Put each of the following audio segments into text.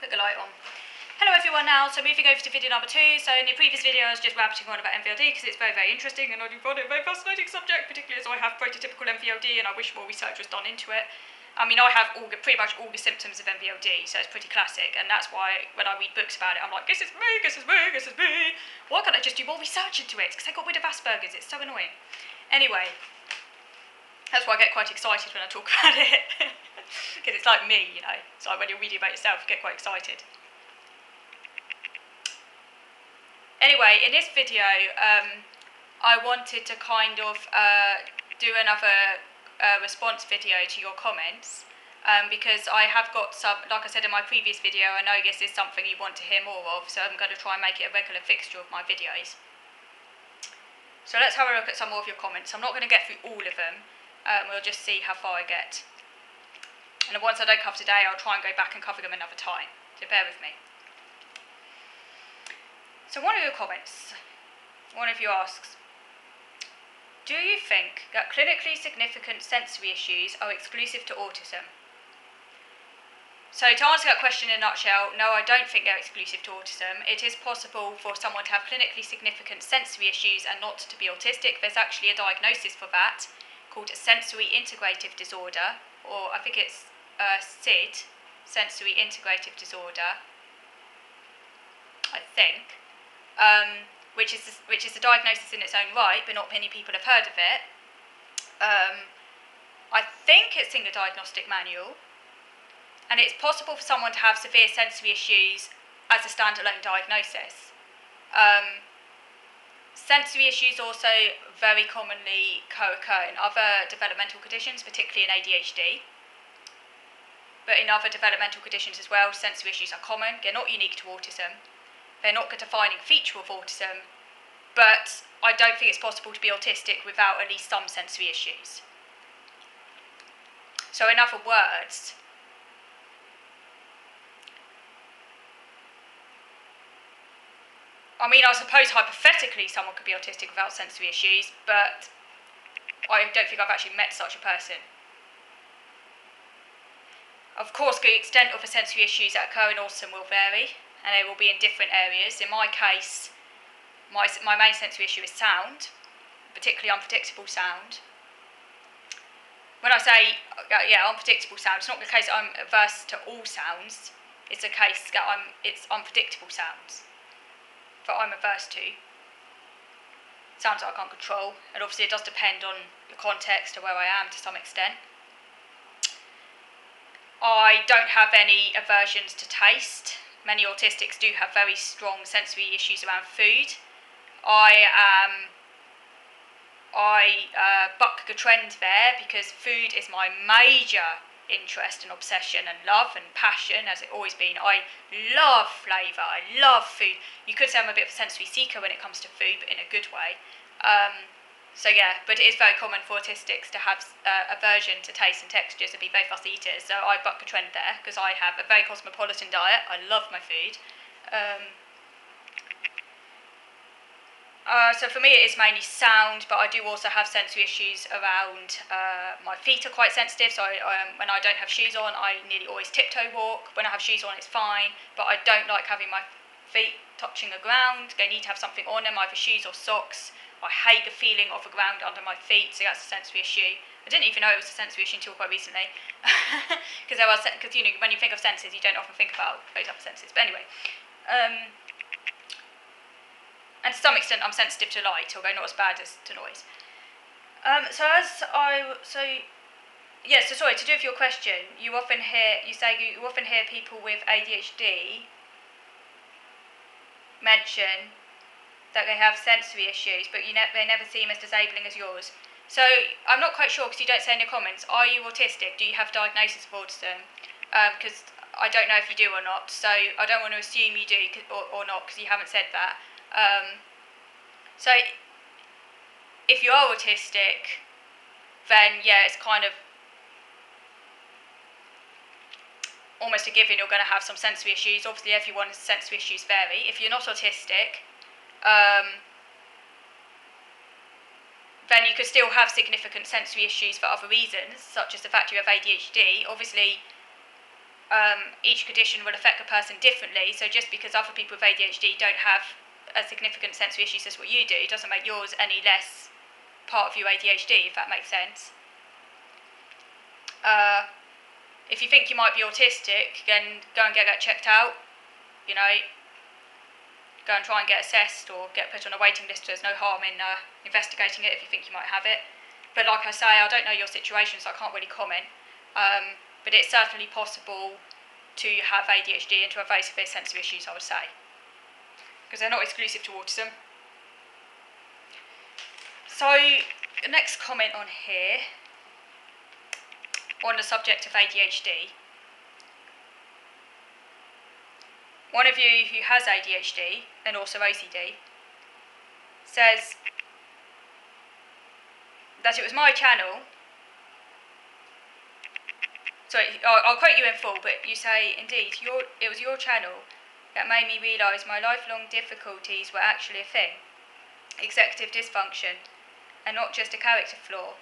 Put the light on. Hello everyone now, so moving over to video number 2. So in the previous video I was just rabbiting on about MVLD because it's very, very interesting and I do find it a very fascinating subject, particularly as I have prototypical MVLD and I wish more research was done into it. I mean, I have pretty much all the symptoms of MVLD, so it's pretty classic, and that's why when I read books about it I'm like, this is me, this is me, this is me. Why can't I just do more research into it? Because I got rid of Asperger's, it's so annoying. Anyway, that's why I get quite excited when I talk about it. Because it's like me, you know. It's like when you're reading about yourself, you get quite excited. Anyway, in this video, I wanted to kind of do another response video to your comments. Because I have got some, like I said in my previous video, I know this is something you want to hear more of, so I'm going to try and make it a regular fixture of my videos. So let's have a look at some more of your comments. I'm not going to get through all of them. We'll just see how far I get. And the ones I don't cover today, I'll try and go back and cover them another time. So bear with me. So one of your comments, one of you asks, do you think that clinically significant sensory issues are exclusive to autism? So to answer that question in a nutshell, no, I don't think they're exclusive to autism. It is possible for someone to have clinically significant sensory issues and not to be autistic. There's actually a diagnosis for that called a sensory integrative disorder, or I think it's SID, sensory integrative disorder, I think, which is a diagnosis in its own right, but not many people have heard of it. I think it's in the diagnostic manual, and it's possible for someone to have severe sensory issues as a standalone diagnosis. Sensory issues also very commonly co-occur in other developmental conditions, particularly in ADHD. But in other developmental conditions as well, sensory issues are common. They're not unique to autism. They're not a defining feature of autism, but I don't think it's possible to be autistic without at least some sensory issues. So in other words, I mean, I suppose hypothetically someone could be autistic without sensory issues, but I don't think I've actually met such a person. Of course, the extent of the sensory issues that occur in autism will vary, and they will be in different areas. In my case, my main sensory issue is sound, particularly unpredictable sound. When I say, unpredictable sound, it's not the case that I'm averse to all sounds. It's a case that it's unpredictable sounds that I'm averse to. Sounds that I can't control, and obviously it does depend on the context or where I am to some extent. I don't have any aversions to taste. Many autistics do have very strong sensory issues around food. I buck the trend there because food is my major interest and obsession and love and passion, as it's always been. I love flavour, I love food. You could say I'm a bit of a sensory seeker when it comes to food, but in a good way. So yeah, but it is very common for autistics to have aversion to taste and textures and be very fussy eaters. So I buck the trend there because I have a very cosmopolitan diet. I love my food. So for me it is mainly sound, but I do also have sensory issues around my feet are quite sensitive, so when I don't have shoes on I nearly always tiptoe walk. When I have shoes on it's fine, but I don't like having my feet touching the ground. They need to have something on them, either shoes or socks. I hate the feeling of the ground under my feet, so that's a sensory issue. I didn't even know it was a sensory issue until quite recently, because you know, when you think of senses you don't often think about those other senses, but anyway. And to some extent I'm sensitive to light, although not as bad as to noise. So to do with your question, you often hear people with ADHD mention that they have sensory issues, but they never seem as disabling as yours. So I'm not quite sure, because you don't say in your comments, are you autistic? Do you have a diagnosis of autism? Because I don't know if you do or not, so I don't want to assume you do or not, because you haven't said that. So if you are autistic, then yeah, it's kind of almost a given you're going to have some sensory issues. Obviously everyone's sensory issues vary. If you're not autistic, then you could still have significant sensory issues for other reasons, such as the fact you have ADHD. Obviously each condition will affect a person differently. So just because other people with ADHD don't have a significant sensory issues as what you do, doesn't make yours any less part of your ADHD, if that makes sense. If you think you might be autistic, then go and get that checked out. You know, go and try and get assessed or get put on a waiting list. There's no harm in investigating it if you think you might have it. But like I say, I don't know your situation, so I can't really comment. But it's certainly possible to have ADHD and to have very severe sensory issues, I would say, because they're not exclusive to autism. So the next comment on here, on the subject of ADHD. One of you who has ADHD and also OCD says that it was my channel. Sorry, I'll quote you in full, but you say, indeed, it was your channel that made me realise my lifelong difficulties were actually a thing. Executive dysfunction, and not just a character flaw.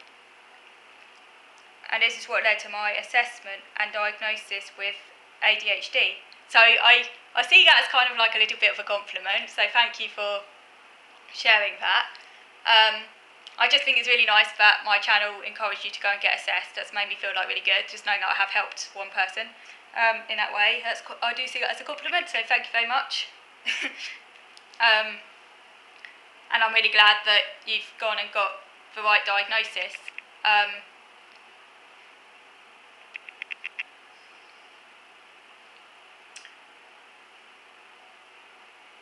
And this is what led to my assessment and diagnosis with ADHD. So I see that as kind of like a little bit of a compliment, so thank you for sharing that. I just think it's really nice that my channel encouraged you to go and get assessed. That's made me feel like really good, just knowing that I have helped one person in that way. I do see that as a compliment, so thank you very much. And I'm really glad that you've gone and got the right diagnosis.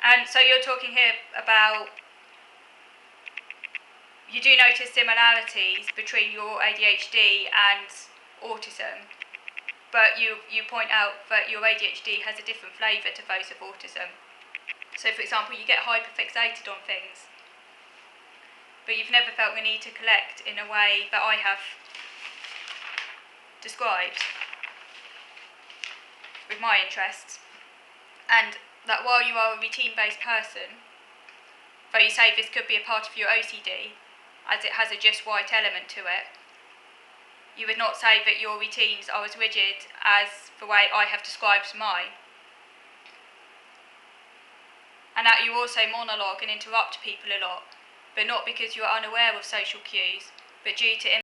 And so you're talking here about, you do notice similarities between your ADHD and autism, but you point out that your ADHD has a different flavour to those of autism. So for example, you get hyperfixated on things, but you've never felt the need to collect in a way that I have described with my interests. And that while you are a routine-based person, though you say this could be a part of your OCD, as it has a just right element to it, you would not say that your routines are as rigid as the way I have described mine. And that you also monologue and interrupt people a lot, but not because you are unaware of social cues, but due to